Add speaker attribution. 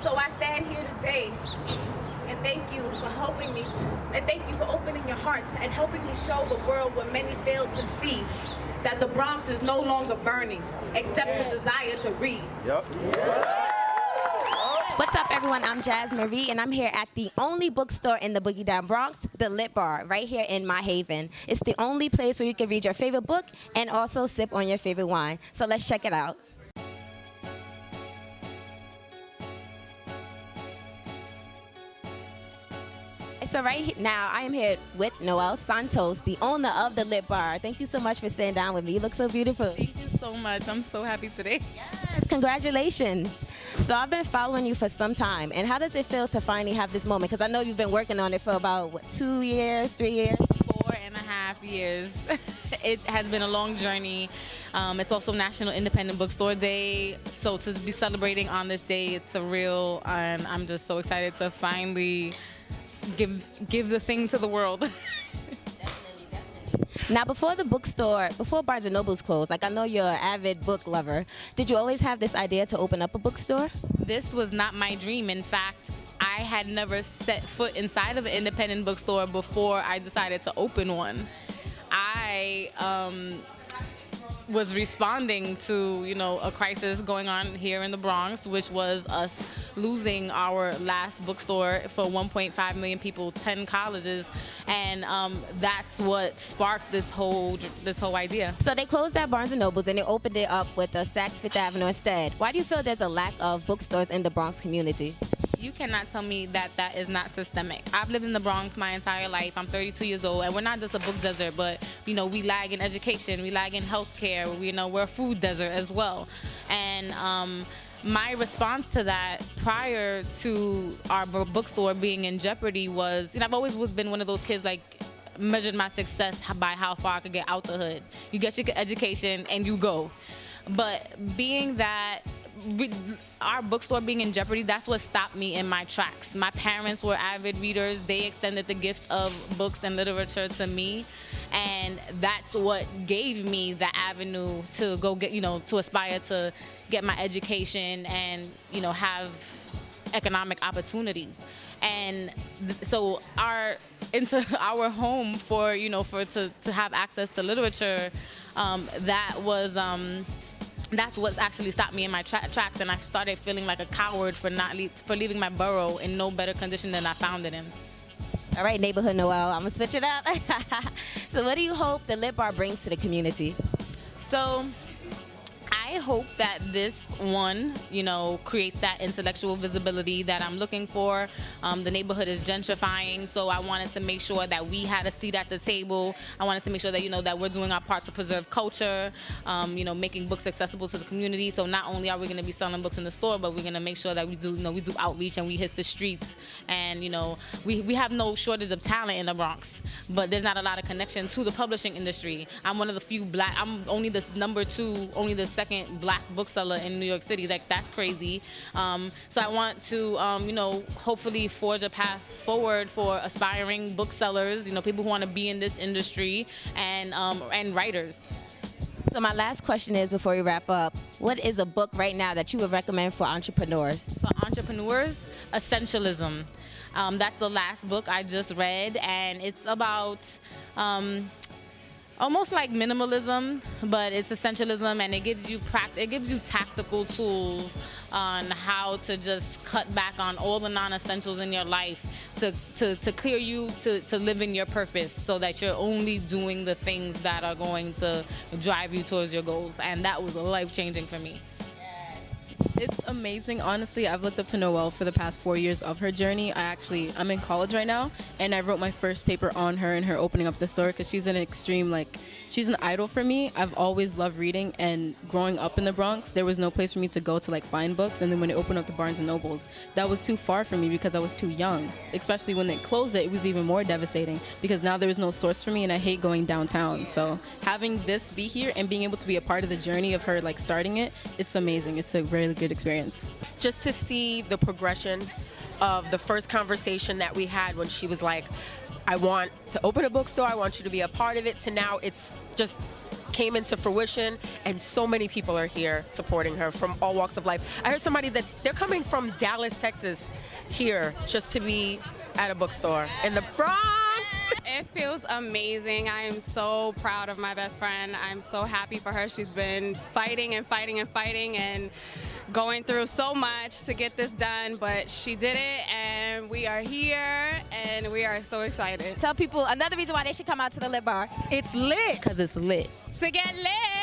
Speaker 1: So I stand here today and thank you for helping me, and thank you for opening your hearts and helping me show the world what many fail to see, that the Bronx is no longer burning, except the desire to read.
Speaker 2: Yep.
Speaker 3: What's up, everyone? I'm Jazz Marie, and I'm here at the only bookstore in the Boogie Down Bronx, the Lit Bar, right here in My Haven. It's the only place where you can read your favorite book and also sip on your favorite wine. So let's check it out. So right now, I am here with Noelle Santos, the owner of the Lit Bar. Thank you so much for sitting down with me. You look so beautiful.
Speaker 4: Thank you so much. I'm so happy today.
Speaker 3: Yes, congratulations. So I've been following you for some time. And how does it feel to finally have this moment? Because I know you've been working on it for about, what, 2 years, 3 years?
Speaker 4: 4.5 years. It has been a long journey. It's also National Independent Bookstore Day. So to be celebrating on this day, it's surreal. And I'm just so excited to finally give the thing to the world.
Speaker 3: Definitely. Now, before Barnes & Noble's closed, like I know you're an avid book lover, did you always have this idea to open up a bookstore?
Speaker 4: This was not my dream. In fact, I had never set foot inside of an independent bookstore before I decided to open one. I was responding to, a crisis going on here in the Bronx, which was us losing our last bookstore for 1.5 million people, 10 colleges, and that's what sparked this whole idea.
Speaker 3: So they closed that Barnes & Noble's and they opened it up with a Saks Fifth Avenue instead. Why do you feel there's a lack of bookstores in the Bronx community?
Speaker 4: You cannot tell me that that is not systemic. I've lived in the Bronx my entire life. I'm 32 years old, and we're not just a book desert, but we lag in education, we lag in healthcare. We're a food desert as well. And my response to that prior to our bookstore being in jeopardy was, I've always been one of those kids measured my success by how far I could get out the hood. You get your education and you go. But being that our bookstore being in jeopardy, that's what stopped me in my tracks. My parents were avid readers. They extended the gift of books and literature to me. And that's what gave me the avenue to go get, to aspire to get my education and, have economic opportunities. And so our home for, to have access to literature, that's what's actually stopped me in my tracks, and I started feeling like a coward for leaving my borough in no better condition than I found it in.
Speaker 3: All right, Neighborhood Noelle, I'm gonna switch it up. So what do you hope the Lit Bar brings to the community?
Speaker 4: So I hope that this one, creates that intellectual visibility that I'm looking for. The neighborhood is gentrifying, so I wanted to make sure that we had a seat at the table. I wanted to make sure that, that we're doing our part to preserve culture, making books accessible to the community. So not only are we going to be selling books in the store, but we're going to make sure that we do outreach and we hit the streets. And, we have no shortage of talent in the Bronx, but there's not a lot of connection to the publishing industry. I'm one of the few I'm only the only the second Black bookseller in New York City. That's crazy. So I want to, hopefully forge a path forward for aspiring booksellers, people who want to be in this industry, and writers.
Speaker 3: So my last question is, before we wrap up, what is a book right now that you would recommend for entrepreneurs?
Speaker 4: For entrepreneurs, Essentialism. That's the last book I just read, and it's about almost like minimalism, but it's essentialism, and it gives you tactical tools on how to just cut back on all the non-essentials in your life to clear you to live in your purpose, so that you're only doing the things that are going to drive you towards your goals. And that was life-changing for me.
Speaker 5: It's amazing. Honestly, I've looked up to Noelle for the past 4 years of her journey. I'm in college right now, and I wrote my first paper on her and her opening up the store, because she's an extreme, she's an idol for me. I've always loved reading, and growing up in the Bronx, there was no place for me to go to find books. And then when they opened up the Barnes & Noble's, that was too far for me because I was too young. Especially when they closed it, it was even more devastating, because now there was no source for me, and I hate going downtown. So having this be here and being able to be a part of the journey of her starting it, it's amazing. It's a really good experience.
Speaker 6: Just to see the progression of the first conversation that we had when she was like, I want to open a bookstore, I want you to be a part of it, to now it's just came into fruition, and so many people are here supporting her from all walks of life. I heard somebody that they're coming from Dallas, Texas, here just to be at a bookstore in the Bronx.
Speaker 2: It feels amazing. I am so proud of my best friend. I'm so happy for her. She's been fighting and fighting and fighting and going through so much to get this done, but she did it, and we are here, and we are so excited.
Speaker 3: Tell people another reason why they should come out to the Lit Bar.
Speaker 6: It's lit.
Speaker 4: Because it's lit.
Speaker 2: To get lit!